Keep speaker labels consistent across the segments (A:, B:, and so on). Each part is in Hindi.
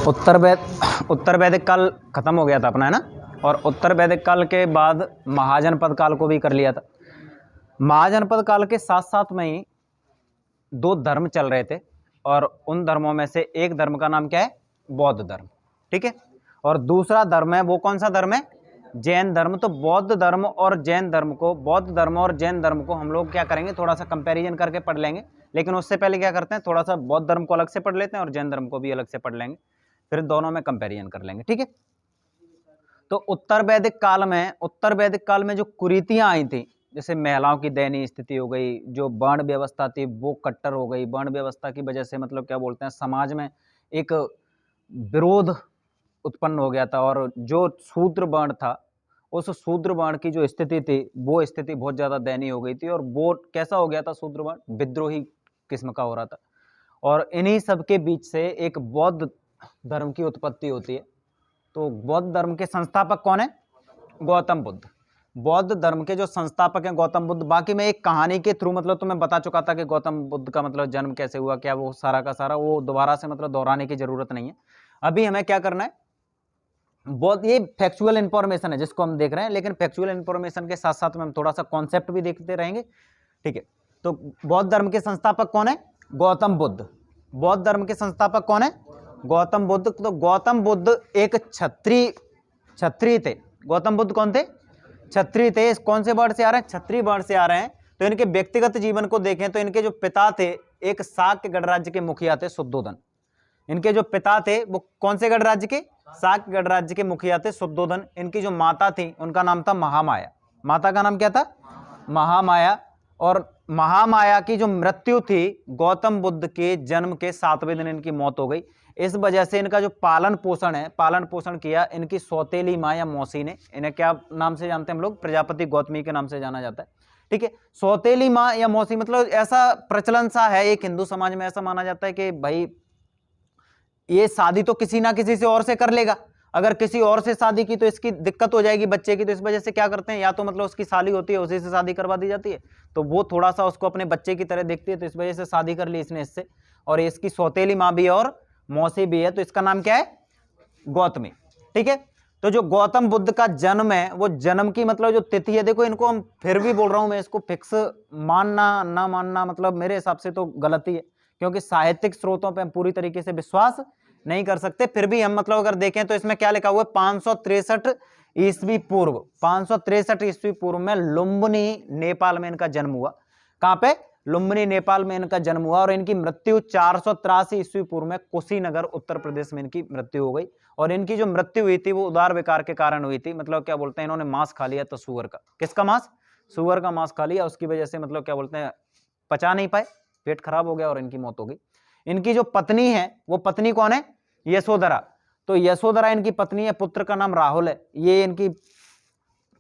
A: उत्तर वैदिक काल खत्म हो गया था अपना, है ना। और उत्तर वैदिक काल के बाद महाजनपद काल को भी कर लिया था। महाजनपद काल के साथ साथ में ही दो धर्म चल रहे थे, और उन धर्मों में से एक धर्म का नाम क्या है? बौद्ध धर्म, ठीक है। और दूसरा धर्म है, वो कौन सा धर्म है? जैन धर्म। तो बौद्ध धर्म और जैन धर्म को, बौद्ध धर्म और जैन धर्म को हम लोग क्या करेंगे, थोड़ा सा कंपैरिजन करके पढ़ लेंगे। लेकिन उससे पहले क्या करते हैं, थोड़ा सा बौद्ध धर्म को अलग से पढ़ लेते हैं और जैन धर्म को भी अलग से पढ़ लेंगे, फिर दोनों में कंपैरिजन कर लेंगे, ठीक है। तो उत्तर वैदिक काल में जो कुरीतियां आई थी, जैसे महिलाओं की दयनीय स्थिति हो गई, जो वर्ण व्यवस्था थी वो कट्टर हो गई। वर्ण व्यवस्था की वजह से मतलब क्या बोलते हैं, समाज में एक विरोध उत्पन्न हो गया था, और जो शूद्र वर्ण था, उस शूद्र वर्ण की जो स्थिति थी, वो स्थिति बहुत ज्यादा दयनीय हो गई थी। और वो कैसा हो गया था, शूद्र वर्ण विद्रोही किस्म का हो रहा था। और इन्हीं सब के बीच से एक बौद्ध धर्म की उत्पत्ति होती है। तो बौद्ध धर्म के संस्थापक कौन है? गौतम बुद्ध। बौद्ध धर्म के जो संस्थापक हैं गौतम बुद्ध। बाकी मैं एक कहानी के थ्रू मतलब तुम्हें बता चुका था कि गौतम बुद्ध का मतलब जन्म कैसे हुआ, क्या वो सारा का सारा, वो दोबारा से मतलब दोहराने की जरूरत नहीं है। अभी हमें क्या करना है, बहुत ये फैक्चुअल इंफॉर्मेशन है जिसको हम देख रहे हैं, लेकिन फैक्चुअल इंफॉर्मेशन के साथ साथ में हम थोड़ा सा कॉन्सेप्ट भी देखते रहेंगे, ठीक है। तो बौद्ध धर्म के संस्थापक कौन है? गौतम बुद्ध। बौद्ध धर्म के संस्थापक कौन है? गौतम बुद्ध। तो गौतम बुद्ध एक क्षत्रिय थे। गौतम बुद्ध कौन थे? क्षत्रिय थे। इस कौन से वर्ण से आ रहे हैं? क्षत्रिय वर्ण से आ रहे हैं। तो इनके व्यक्तिगत जीवन को देखें तो इनके जो पिता थे, एक शाक्य गणराज्य के मुखिया थे, शुद्धोधन। इनके जो पिता थे वो कौन से गणराज्य के? शाक्य गणराज्य के मुखिया थे, शुद्धोधन। इनकी जो माता थी उनका नाम था महामाया। माता का नाम क्या था? महामाया। और महामाया की जो मृत्यु थी, गौतम बुद्ध के जन्म के 7वें दिन इनकी मौत हो गई। इस वजह से इनका जो पालन पोषण किया इनकी सौतेली माँ या मौसी ने। इन्हें क्या नाम से जानते हैं हम लोग? प्रजापति गौतमी के नाम से जाना जाता है, ठीक है। सौतेली माँ या मौसी, मतलब ऐसा प्रचलन सा है एक हिंदू समाज में, ऐसा माना जाता है कि भाई ये शादी तो किसी ना किसी से और से कर लेगा, अगर किसी और से शादी की तो इसकी दिक्कत हो जाएगी बच्चे की। तो इस वजह से क्या करते हैं, या तो मतलब उसकी साली होती है उसी से शादी करवा दी जाती है, तो वो थोड़ा सा उसको अपने बच्चे की तरह देखती है, तो इस वजह से शादी कर ली इसने इससे। और इसकी सौतेली माँ भी है और मौसी भी है, तो इसका नाम क्या है? गौतमी, ठीक है। तो जो गौतम बुद्ध का जन्म है, वो जन्म की मतलब जो तिथि है, देखो इनको हम फिर भी बोल रहा हूं मैं, इसको फिक्स मानना ना मानना मतलब मेरे हिसाब से तो गलती है, क्योंकि साहित्यिक स्रोतों पे हम पूरी तरीके से विश्वास नहीं कर सकते। फिर भी हम मतलब अगर देखें तो इसमें क्या लिखा हुआ है, 563 ईस्वी पूर्व, 563 ईस्वी पूर्व में लुम्बिनी नेपाल में इनका जन्म हुआ। कहां पे? लुम्बिनी नेपाल में इनका जन्म हुआ। और इनकी मृत्यु 483 ईस्वी पूर्व में कुशीनगर उत्तर प्रदेश में इनकी मृत्यु हो गई। और इनकी जो मृत्यु हुई थी वो उदार विकार के कारण हुई थी। मतलब क्या बोलते हैं, इन्होंने मांस खा लिया था सुअर का। किसका मांस? सुअर का मांस खा लिया, उसकी वजह से मतलब क्या बोलते हैं, पचा नहीं पाए, पेट खराब हो गया और इनकी मौत हो गई। इनकी जो पत्नी है, वो पत्नी कौन है? यशोधरा। तो यशोधरा इनकी पत्नी है, पुत्र का नाम राहुल है। ये इनकी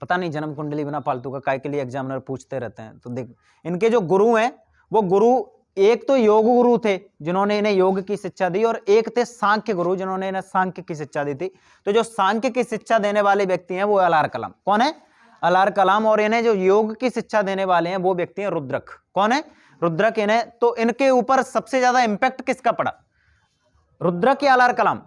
A: पता नहीं जन्म कुंडली बिना फालतू का काय के लिए एग्जामिनर पूछते रहते हैं। तो देख, इनके जो गुरु हैं, वो गुरु एक तो योग गुरु थे जिन्होंने इन्हें योग की शिक्षा दी, और एक थे सांख्य गुरु जिन्होंने इन्हें सांख्य की शिक्षा दी थी। तो जो सांख्य की शिक्षा देने वाले व्यक्ति हैं वो अलार कलाम। कौन है? अलार कलाम। और इन्हें जो योग की शिक्षा देने वाले हैं वो व्यक्ति हैं रुद्रक। कौन है? रुद्रक। इन्हें तो इनके ऊपर सबसे ज्यादा इंपैक्ट किसका पड़ा? रुद्रक या अलार कलाम?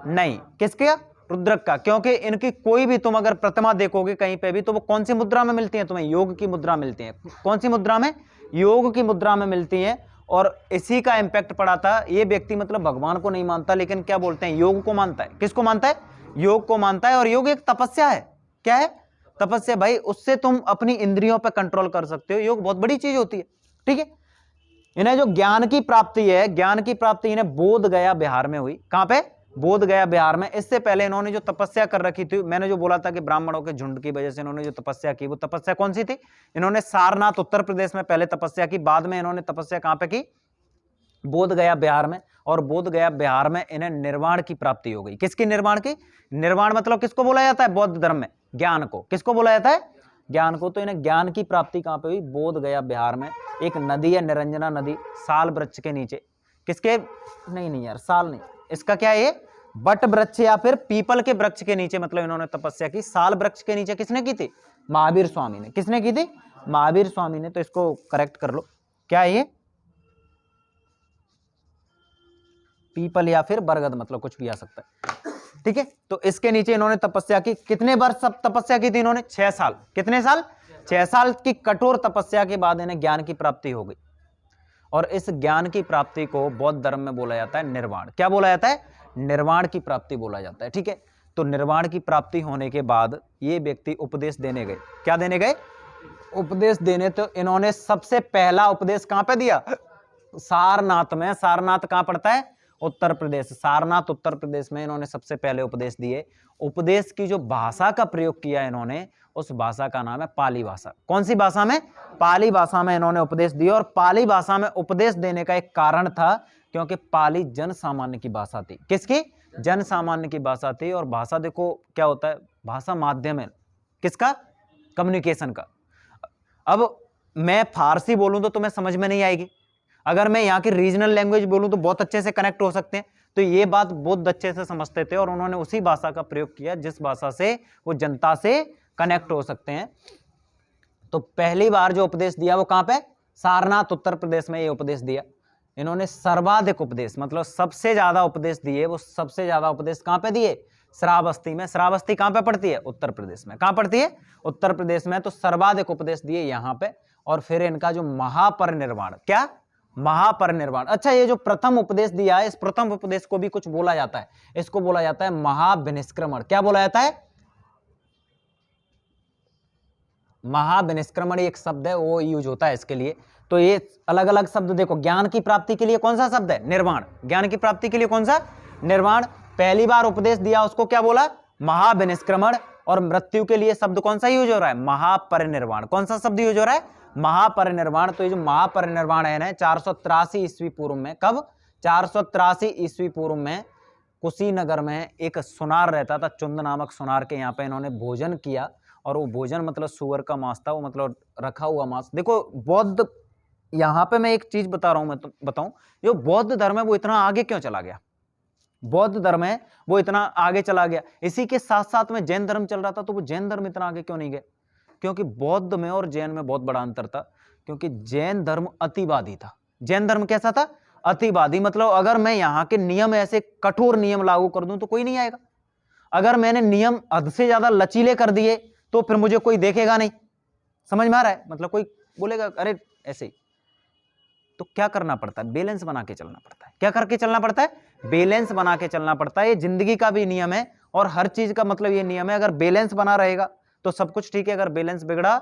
A: नहीं, किसके? रुद्रक का। क्योंकि इनकी कोई भी तुम अगर प्रतिमा देखोगे कहीं पे भी, तो वो कौन सी मुद्रा में मिलती है तुम्हें? योग की मुद्रा मिलती है। कौन सी मुद्रा में? योग की मुद्रा में मिलती है। और इसी का इंपैक्ट पड़ा था। ये व्यक्ति मतलब भगवान को नहीं मानता, लेकिन क्या बोलते हैं, योग को मानता है। किसको मानता है? योग को मानता है। और योग एक तपस्या है। क्या है? तपस्या। भाई उससे तुम अपनी इंद्रियों पर कंट्रोल कर सकते हो। योग बहुत बड़ी चीज होती है, ठीक है। इन्हें जो ज्ञान की प्राप्ति है, ज्ञान की प्राप्ति इन्हें बोध गया बिहार में हुई। कहां पे? बोध गया बिहार में। इससे पहले इन्होंने जो तपस्या कर रखी थी, मैंने जो बोला था कि ब्राह्मणों के झुंड की वजह से इन्होंने जो तपस्या की, वो तपस्या कौन सी थी? इन्होंने सारनाथ उत्तर प्रदेश में पहले तपस्या की, बाद में इन्होंने तपस्या कहां पे की? बोध गया बिहार में। और बोध गया बिहार में इन्हें निर्वाण की प्राप्ति हो गई। किसकी निर्वाण की? निर्वाण मतलब किसको बोला जाता है बौद्ध धर्म में? ज्ञान को। किसको बोला जाता है? ज्ञान को। तो इन्हें ज्ञान की प्राप्ति कहां पे हुई? बोध गया बिहार में। एक नदी है निरंजना नदी, साल वृक्ष के नीचे। किसके? नहीं यार, साल नहीं, इसका क्या है, ये बट वृक्ष या फिर पीपल के वृक्ष के नीचे मतलब इन्होंने तपस्या की। साल वृक्ष के नीचे किसने की थी? महावीर स्वामी ने। किसने की थी? महावीर स्वामी ने। तो इसको करेक्ट कर लो, क्या है ये? पीपल या फिर बरगद, मतलब कुछ भी आ सकता है, ठीक है। तो इसके नीचे इन्होंने तपस्या की। कितने वर्ष सब तपस्या की थी इन्होंने? 6 साल। कितने साल? 6 साल की कठोर तपस्या के बाद इन्हें ज्ञान की प्राप्ति हो गई। और इस ज्ञान की प्राप्ति को बौद्ध धर्म में बोला जाता है निर्वाण। क्या बोला जाता है? निर्वाण की प्राप्ति बोला जाता है, ठीक है। तो निर्वाण की प्राप्ति होने के बाद ये व्यक्ति उपदेश देने गए। क्या देने गए? उपदेश देने। तो इन्होंने सबसे पहला उपदेश कहां पे दिया? सारनाथ में। सारनाथ कहां पड़ता है? उत्तर प्रदेश। सारनाथ उत्तर प्रदेश में इन्होंने सबसे पहले उपदेश दिए। उपदेश की जो भाषा का प्रयोग किया इन्होंने, उस भाषा का नाम है पाली भाषा। कौन सी भाषा में? पाली भाषा में इन्होंने उपदेश दिया। और पाली भाषा में उपदेश देने का एक कारण था, क्योंकि पाली जन सामान्य की भाषा थी। किसकी? जन सामान्य की भाषा थी। और भाषा देखो क्या होता है, भाषा माध्यम है किसका? कम्युनिकेशन का। अब मैं फारसी बोलूं तो तुम्हें समझ में नहीं आएगी, अगर मैं यहाँ की रीजनल लैंग्वेज बोलूं तो बहुत अच्छे से कनेक्ट हो सकते हैं। तो ये बात बहुत अच्छे से समझते थे और उन्होंने उसी भाषा का प्रयोग किया जिस भाषा से वो जनता से कनेक्ट हो सकते हैं। तो पहली बार जो उपदेश दिया वो कहां पे? सारनाथ उत्तर प्रदेश में ये उपदेश दिया इन्होंने। सर्वाधिक उपदेश मतलब सबसे ज्यादा उपदेश दिए। वो सबसे ज्यादा उपदेश कहां पे दिए? श्रावस्ती में। श्रावस्ती कहां पे पड़ती है? उत्तर प्रदेश में। कहां पड़ती है? उत्तर प्रदेश में। तो सर्वाधिक उपदेश दिए यहां पे। और फिर इनका जो महापरिनिर्वाण, क्या? महापरिनिर्वाण। अच्छा, ये जो प्रथम उपदेश दिया है, इस प्रथम उपदेश को भी कुछ बोला जाता है, इसको बोला जाता है महाविनिष्क्रमण। क्या बोला जाता है? महाविनिष्क्रमण एक शब्द है, वो यूज होता है इसके लिए। तो ये अलग अलग शब्द देखो। ज्ञान की प्राप्ति के लिए कौन सा शब्द है? निर्वाण। ज्ञान की प्राप्ति के लिए कौन सा? निर्वाण। पहली बार उपदेश दिया उसको क्या बोला? महाविनिष्क्रमण। और मृत्यु के लिए शब्द कौन सा यूज हो रहा है? महापरिनिर्वाण। कौन सा शब्द यूज हो रहा है? महापरिनिर्वाण। तो ये जो महापरिनिर्वाण है ना, 483 ईस्वी पूर्व में। कब? 483 ईस्वी पूर्व में कुशीनगर में एक सुनार रहता था, चुंद नामक सुनार के यहाँ पे इन्होंने भोजन किया। और वो भोजन मतलब सुअर का मांस था, वो मतलब रखा हुआ मांस। देखो बौद्ध, यहाँ पे मैं एक चीज बता रहा हूं, मैं तो बताऊं, जो बौद्ध धर्म है वो इतना आगे क्यों चला गया? बौद्ध धर्म है वो इतना आगे चला गया। इसी के साथ साथ में जैन धर्म चल रहा था, तो वो जैन धर्म इतना आगे क्यों नहीं गया? क्योंकि बौद्ध में और जैन में बहुत बड़ा अंतर था। क्योंकि जैन धर्म अतिवादी था। जैन धर्म कैसा था? अतिवादी। मतलब अगर मैं यहाँ के नियम ऐसे कठोर नियम लागू कर दूं तो कोई नहीं आएगा। अगर मैंने नियम हद से ज्यादा लचीले कर दिए तो फिर मुझे कोई देखेगा नहीं। समझ में आ रहा है? मतलब कोई बोलेगा अरे ऐसे ही। तो क्या करना पड़ता है? बैलेंस बना के चलना पड़ता है। क्या करके चलना पड़ता है? बैलेंस बना के चलना पड़ता है। ये जिंदगी का भी नियम है और हर चीज का मतलब ये नियम है। अगर बैलेंस बना रहेगा तो सब कुछ ठीक है, अगर बैलेंस बिगड़ा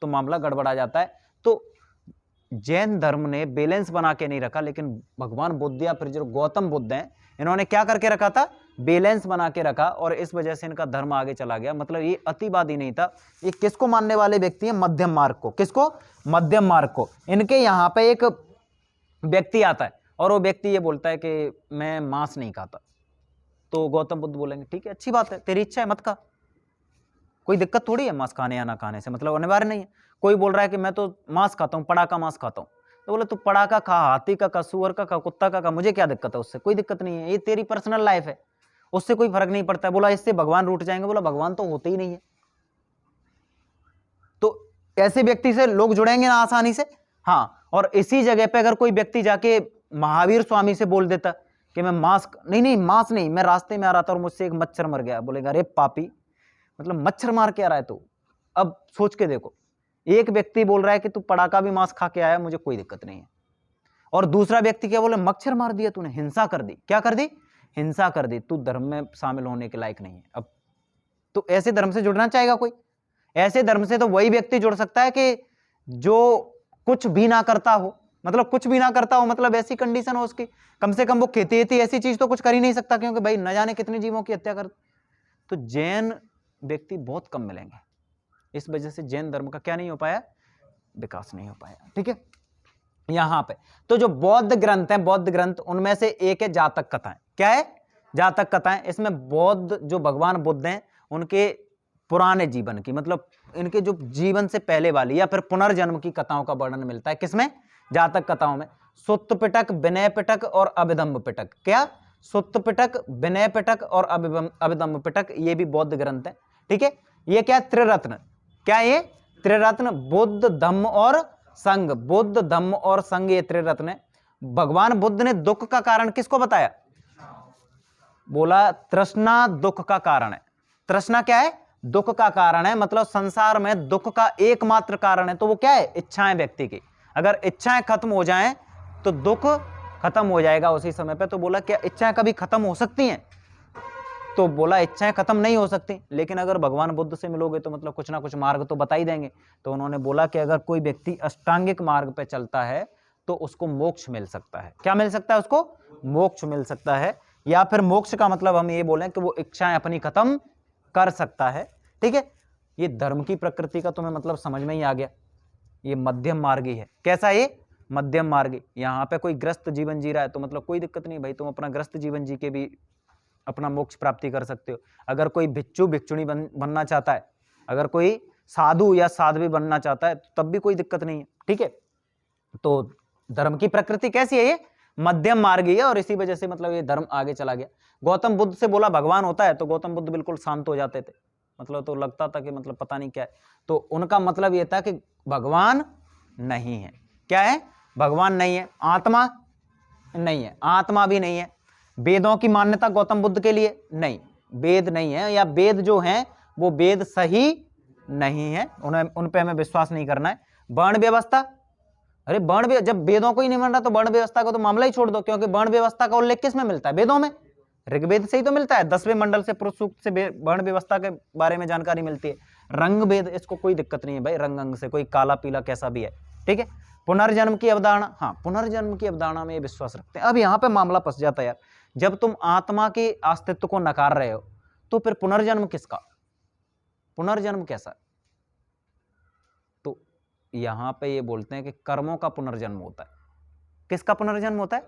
A: तो मामला गड़बड़ा जाता है। तो जैन धर्म ने बैलेंस बना के नहीं रखा, लेकिन भगवान बुद्ध या फिर जो गौतम बुद्ध हैं, इन्होंने क्या करके रखा था? बैलेंस बना के रखा। और इस वजह से इनका धर्म आगे चला गया। मतलब ये अतिवादी नहीं था। ये किसको मानने वाले व्यक्ति हैं? मध्यम मार्ग को। किसको? मध्यम मार्ग को। इनके यहाँ पे एक व्यक्ति आता है और वो व्यक्ति ये बोलता है कि मैं मांस नहीं खाता। तो गौतम बुद्ध बोलेंगे ठीक है, अच्छी बात है, तेरी इच्छा है, मत खा, कोई दिक्कत थोड़ी है मांस खाने या ना खाने से, मतलब अनिवार्य नहीं है। कोई बोल रहा है कि मैं तो मांस खाता हूँ, पड़ा का मांस खाता हूँ, तो बोले तू पड़ा का खा, हाथी का खा, सुअर का खा, कुत्ता का खा, मुझे क्या दिक्कत है उससे? कोई दिक्कत नहीं है, ये तेरी पर्सनल लाइफ है, उससे कोई फर्क नहीं पड़ता है। बोला इससे भगवान रूठ जाएंगे। बोला भगवान तो होते ही नहीं है। तो ऐसे व्यक्ति से लोग जुड़ेंगे ना आसानी से। हाँ, और इसी जगह पे अगर कोई व्यक्ति जाके महावीर स्वामी से बोल देता कि मैं मांस नहीं, मांस नहीं, मैं रास्ते में आ रहा था और मुझसे एक मच्छर मर गया, बोलेगा अरे पापी, मतलब मच्छर मार के आ रहा है तू। अब सोच के देखो, एक व्यक्ति बोल रहा है कि तू पड़ाका भी मांस खा के आया, मुझे कोई दिक्कत नहीं है, और दूसरा व्यक्ति क्या बोले? मच्छर मार दिया तूने, हिंसा कर दी। क्या कर दी? हिंसा कर दी। तू धर्म में शामिल होने के लायक नहीं है। अब तो ऐसे धर्म से जुड़ना चाहेगा कोई? ऐसे धर्म से तो वही व्यक्ति जुड़ सकता है कि जो कुछ भी ना करता हो। मतलब कुछ भी ना करता हो मतलब ऐसी कंडीशन हो उसकी, कम से कम वो खेती ऐसी चीज तो कुछ कर ही नहीं सकता, क्योंकि भाई न जाने कितने जीवों की हत्या कर। तो जैन व्यक्ति बहुत कम मिलेंगे। इस वजह से जैन धर्म का क्या नहीं हो पाया? विकास नहीं हो पाया। ठीक है, यहां पे तो जो बौद्ध ग्रंथ हैं, बौद्ध ग्रंथ, उनमें से एक है जातक कथाएं। क्या है? जातक कथाएं। इसमें बौद्ध जो भगवान बुद्ध हैं उनके पुराने जीवन की, मतलब इनके जो जीवन से पहले वाली या फिर पुनर्जन्म की कथाओं का वर्णन मिलता है। किसमें? जातक कथाओं में। सुत्त पिटक, विनय पिटक और अभिधम्म पिटक। क्या? सुत्त पिटक, विनय पिटक और अभिधम्म पिटक, ये भी बौद्ध ग्रंथ है। ठीक है, ये क्या? त्रिरत्न। क्या ये? त्रिरत्न। बुद्ध, धम्म और संघ। बुद्ध, धम्म और संघ, ये त्रिरत्न है। भगवान बुद्ध ने दुख का कारण किसको बताया? बोला तृष्णा दुख का कारण है। तृष्णा क्या है? दुख का कारण है। मतलब संसार में दुख का एकमात्र कारण है तो वो क्या है? इच्छाएं व्यक्ति की। अगर इच्छाएं खत्म हो जाएं तो दुख खत्म हो जाएगा उसी समय पे। तो बोला क्या इच्छाएं कभी खत्म हो सकती हैं? तो बोला इच्छाएं खत्म नहीं हो सकती, लेकिन अगर भगवान बुद्ध से मिलोगे तो मतलब कुछ ना कुछ मार्ग तो बता ही देंगे। तो उन्होंने बोला कि अगर कोई व्यक्ति अष्टांगिक मार्ग पे चलता है तो उसको मोक्ष मिल सकता है। क्या मिल सकता है उसको? मोक्ष मिल सकता है। या फिर मोक्ष का मतलब हम ये बोलें कि वो इच्छाएं अपनी खत्म कर सकता है। ठीक है, ये धर्म की प्रकृति का तुम्हें मतलब समझ में ही आ गया। ये मध्यम मार्गी है। कैसा ये? मध्यम मार्गी। यहाँ पे कोई ग्रस्त जीवन जी रहा है तो मतलब कोई दिक्कत नहीं भाई, तुम अपना ग्रस्त जीवन जी के भी अपना मोक्ष प्राप्ति कर सकते हो। अगर कोई भिक्षु भिक्षुणी बनना चाहता है, अगर कोई साधु या साध्वी बनना चाहता है तब भी कोई दिक्कत नहीं है। ठीक है, तो धर्म की प्रकृति कैसी है? ये मध्यम मार्गी है और इसी वजह से मतलब ये धर्म आगे चला गया। गौतम बुद्ध से बोला भगवान होता है तो गौतम बुद्ध बिल्कुल शांत हो जाते थे। मतलब तो लगता था कि मतलब पता नहीं क्या है। तो उनका मतलब ये था कि भगवान नहीं है। क्या है? भगवान नहीं है। आत्मा नहीं है। आत्मा भी नहीं है। वेदों की मान्यता गौतम बुद्ध के लिए नहीं, वेद नहीं है, या वेद जो हैं वो वेद सही नहीं है, उन पे हमें विश्वास नहीं करना है। वर्ण व्यवस्था, अरे वर्ण, जब वेदों को ही नहीं मान रहा तो वर्ण व्यवस्था का तो मामला ही छोड़ दो, क्योंकि वर्ण व्यवस्था का उल्लेख किस में मिलता है? वेदों में। ऋग्वेद से ही तो मिलता है। 10वें मंडल से पुरुष सूक्त से वर्ण व्यवस्था के बारे में जानकारी मिलती है। रंग भेद, इसको कोई दिक्कत नहीं है भाई, रंग अंग से कोई काला पीला कैसा भी है। ठीक है, पुनर्जन्म की अवधारणा, हाँ पुनर्जन्म की अवधारणा में विश्वास रखते हैं। अब यहाँ पे मामला फंस जाता है यार, जब तुम आत्मा के अस्तित्व को नकार रहे हो तो फिर पुनर्जन्म किसका? पुनर्जन्म कैसा? तो यहां पे ये बोलते हैं कि कर्मों का पुनर्जन्म होता है। किसका पुनर्जन्म होता है?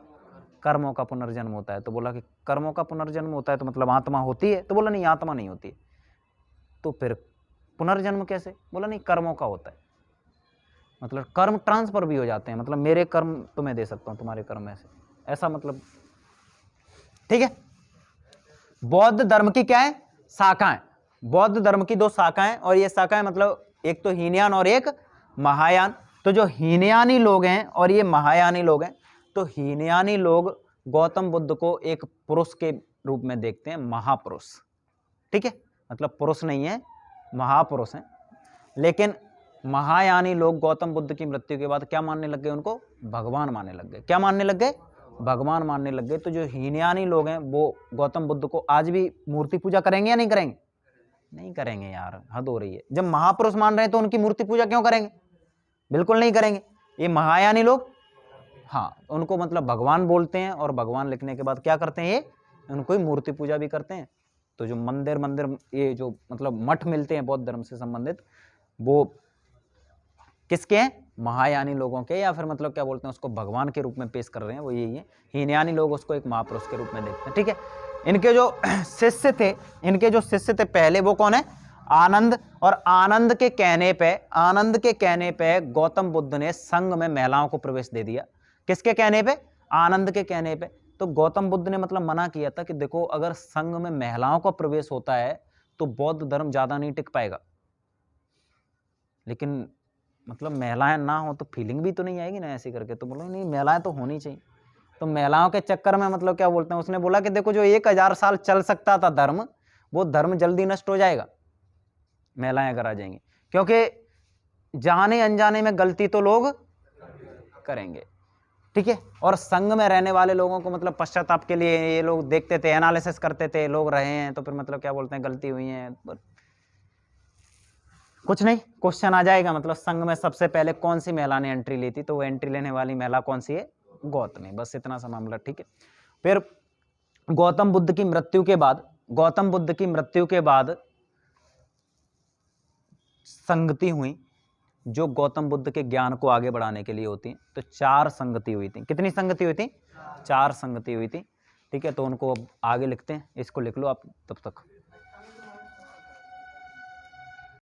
A: कर्मों का पुनर्जन्म होता है। तो बोला कि कर्मों का पुनर्जन्म होता है तो मतलब आत्मा होती है? तो बोला नहीं, आत्मा नहीं होती है। तो फिर पुनर्जन्म कैसे? बोला नहीं, कर्मों का होता है। मतलब कर्म ट्रांसफर भी हो जाते हैं, मतलब मेरे कर्म तुम्हें दे सकता हूं, तुम्हारे कर्म ऐसे, ऐसा मतलब। ठीक है, बौद्ध धर्म की क्या है? शाखाएं। बौद्ध धर्म की 2 शाखाएं, और ये शाखाएं मतलब एक तो हीनयान और एक महायान। तो जो हीनयानी लोग हैं और ये महायानी लोग हैं, तो हीनयानी लोग गौतम बुद्ध को एक पुरुष के रूप में देखते हैं, महापुरुष। ठीक है, मतलब पुरुष नहीं है, महापुरुष हैं। लेकिन महायानी लोग गौतम बुद्ध की मृत्यु के बाद क्या मानने लग गए? उनको भगवान मानने लग गए। क्या मानने लग गए? भगवान मानने लग गए। तो जो हीनयानी लोग हैं वो गौतम बुद्ध को आज भी मूर्ति पूजा करेंगे या नहीं करेंगे? नहीं करेंगे यार, हद हो रही है। जब महापुरुष मान रहे हैं तो उनकी मूर्ति पूजा क्यों करेंगे? बिल्कुल नहीं करेंगे। ये महायानी लोग, हाँ, उनको मतलब भगवान बोलते हैं, और भगवान लिखने के बाद क्या करते हैं? ये उनको ही मूर्ति पूजा भी करते हैं। तो जो मंदिर ये जो मतलब मठ मिलते हैं बौद्ध धर्म से संबंधित, वो किसके हैं? महायानी लोगों के, या फिर मतलब क्या बोलते हैं उसको, भगवान के रूप में पेश कर रहे हैं, वो यही है। हीनयानी लोग उसको एक महापुरुष के रूप में देखते हैं। ठीक है, इनके जो शिष्य थे पहले, वो कौन है? आनंद। और आनंद के कहने पे गौतम बुद्ध ने संघ में महिलाओं को प्रवेश दे दिया। किसके कहने पे? आनंद के कहने पे। तो गौतम बुद्ध ने मतलब मना किया था कि देखो, अगर संघ में महिलाओं का प्रवेश होता है तो बौद्ध धर्म ज्यादा नहीं टिक पाएगा। लेकिन मतलब महिलाएं ना हो तो फीलिंग भी तो नहीं आएगी ना ऐसे करके। तो बोलो नहीं, महिलाएं तो होनी चाहिए। तो महिलाओं के चक्कर में मतलब क्या बोलते हैं, उसने बोला कि देखो, जो 1000 साल चल सकता था धर्म, वो धर्म जल्दी नष्ट हो जाएगा महिलाएं अगर आ जाएंगी, क्योंकि जाने अनजाने में गलती तो लोग करेंगे। ठीक है, और संघ में रहने वाले लोगों को मतलब पश्चाताप के लिए ये लोग देखते थे, एनालिसिस करते थे, लोग रहे हैं तो फिर मतलब क्या बोलते हैं, गलती हुई है, कुछ नहीं, क्वेश्चन आ जाएगा। मतलब संघ में सबसे पहले कौन सी महिला ने एंट्री ली थी? तो वो एंट्री लेने वाली महिला कौन सी है? गौतमी। बस इतना सा मामला। ठीक है, फिर गौतम बुद्ध की मृत्यु के बाद संगति हुई जो गौतम बुद्ध के ज्ञान को आगे बढ़ाने के लिए होती। तो 4 संगति हुई थी। कितनी संगति हुई थी? 4 संगति हुई थी। ठीक है, तो उनको अब आगे लिखते हैं, इसको लिख लो आप तब तक।